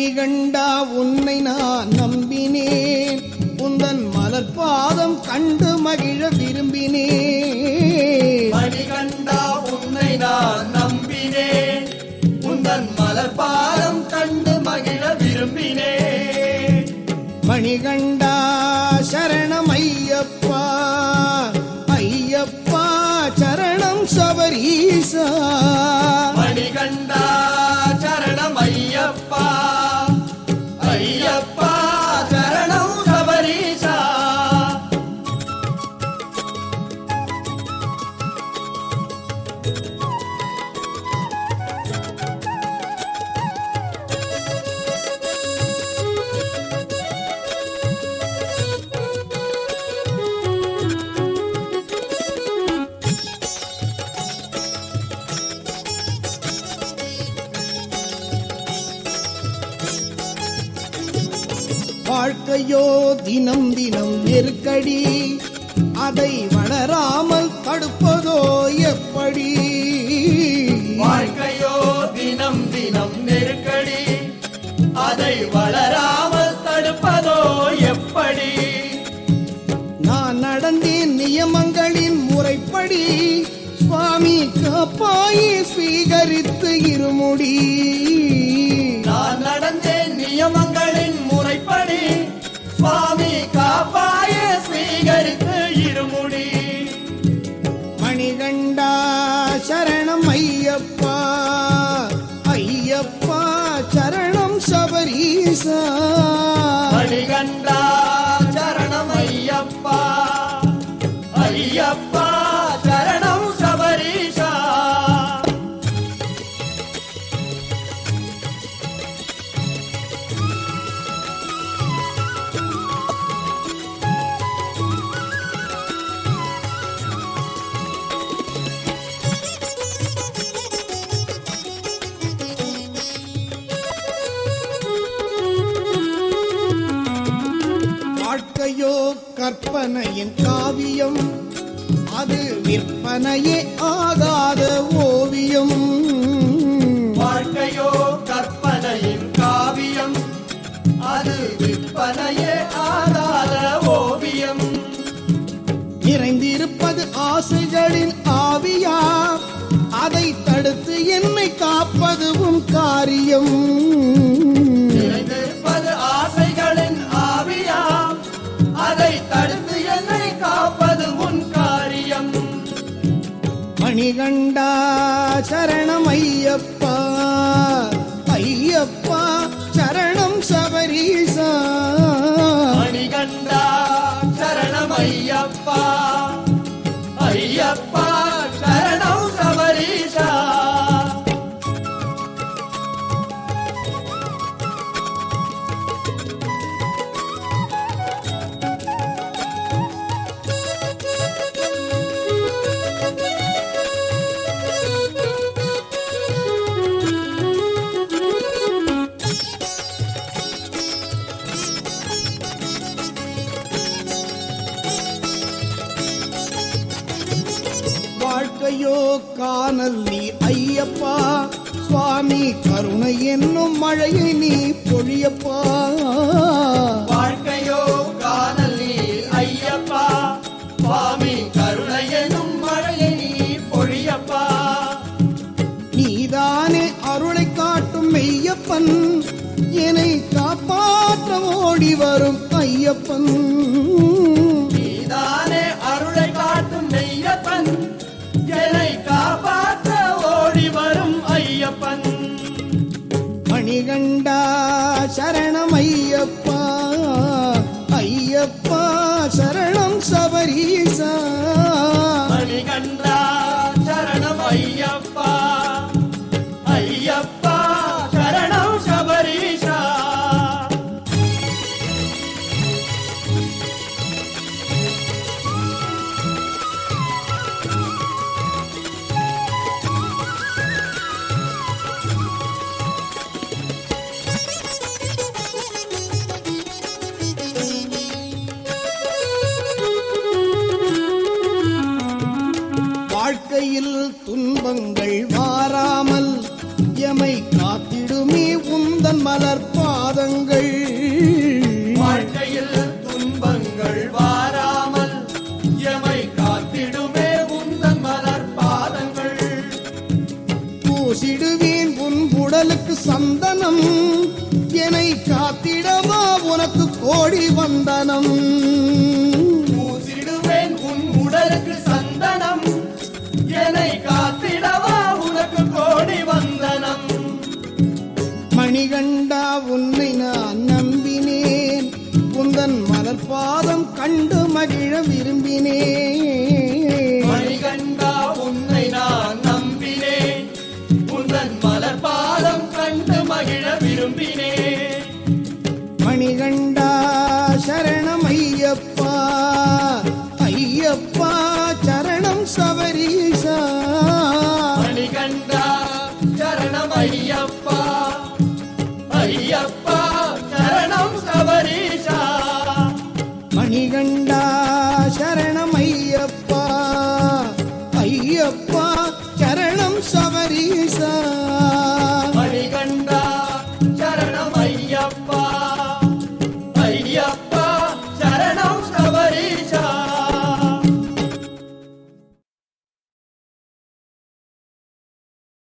மணிகண்டா உன்னை நான் நம்பினேன், உந்தன் மலர் பாதம் கண்டு மகிழ விரும்பினேன். மணிகண்டா உன்னை நான் நம்பினேன், உந்தன் மலர் பாதம் கண்டு மகிழ விரும்பினேன். மணிகண்டா சரணம் ஐயப்பா, ஐயப்பா சரணம் சபரீசா. மணிகண்டா சரணம் ஐயப்பா, ஐயப்பா சரணம் சபரீசா. வாழ்க்கையோ தினம் தினம் நெருக்கடி, அதை வளராமல் தடுப்பதோ எப்படி? வாழ்க்கையோ தினம் தினம் நெருக்கடி, அதை வளராமல் தடுப்பதோ எப்படி? நான் நடந்தேன் நியமங்களின் முறைப்படி, சுவாமி காப்பாயே ஸ்வீகரித்து இருமுடி. நான் நடந்தேன் நியமங்களின் முறைப்படி, சுவாமி காப்பாய ஸ்வீகரித்து இருமுடி. மணிகண்டா சரணம் ஐயப்பா, ஐயப்பா சரணம் சபரீசா. மணிகண்டா சரணம் ஐயப்பா, ஐயப்பா சரணம் சபரீசா. வாழ்க்கையோ கற்பனையின் காவியம், அது விற்பனையே ஆகாத ஓவியம். வாழ்க்கையோ கற்பனையின் காவியம், அது விற்பனையே ஆகாத ஓவியம். நிறைந்திருப்பது ஆசைகளின் ஆவியா, அதை தடுத்து என்னை காப்பதுவும் காரியம். நிறைந்திருப்பது ஆசைகளின் ஆவியா, அதை தடுத்து என்னை காப்பது உன் காரியம். மணிகண்டா சரணம் ஐயப்பா, ஐயப்பா சரணம் சபரீசா. மணிகண்டா சரணம் ஐயப்பா, ஐயப்பா சரணம் சபரீசா. வாழ்க்கையோ காணல் நீர் ஐயப்பா, சுவாமி கருணை என்னும் மழையை நீ பொழியப்பா. வாழ்க்கையோ காணல் நீர் ஐயப்பா, சுவாமி கருணை எனும் மழையை நீ பொழியப்பா. நீதானே அருளை காட்டும் மெய்யப்பன், என்னை காப்பாற்ற ஓடி வரும் ஐயப்பன். நீதானே அருளை காட்டும் மெய்யப்பன், என்னை காப்பாற்ற ஓடி வரும் ஐயப்பன். மணிகண்டா சரணம் ஐயப்பா, ஐயப்பா சரணம் சபரீசா. மணிகண்டா சரணம் ஐயப்பா, ஐயப்பா சரணம் சபரீசா. வாழ்க்கையில் துன்பங்கள் வாராமல் எமை காத்திடு காத்திடுமே உந்தன் மலர் பாதங்கள். வாழ்க்கையில் துன்பங்கள் வாராமல் எமை காத்திடுமே உந்தன் மலர் பாதங்கள். பூசிடுவேன் உன் உடலுக்கு சந்தனம், என்னை காத்திடவா உனக்கு கோடி வந்தனம். பூசிடுவேன் உன் உடலுக்கு சந்தனம், என்னை காத்திடவா உனக்கு கோடி வந்தனம். மணிகண்டா உன்னை நான் நம்பினேன், உந்தன் மலர் பாதம் கண்டு மகிழ விரும்பினேன். மணிகண்டா உன்னை நான் நம்பினேன், உந்தன் மலர் பாதம் கண்டு மகிழ விரும்பினேன். மணிகண்டா சரணம் ஐயப்பா.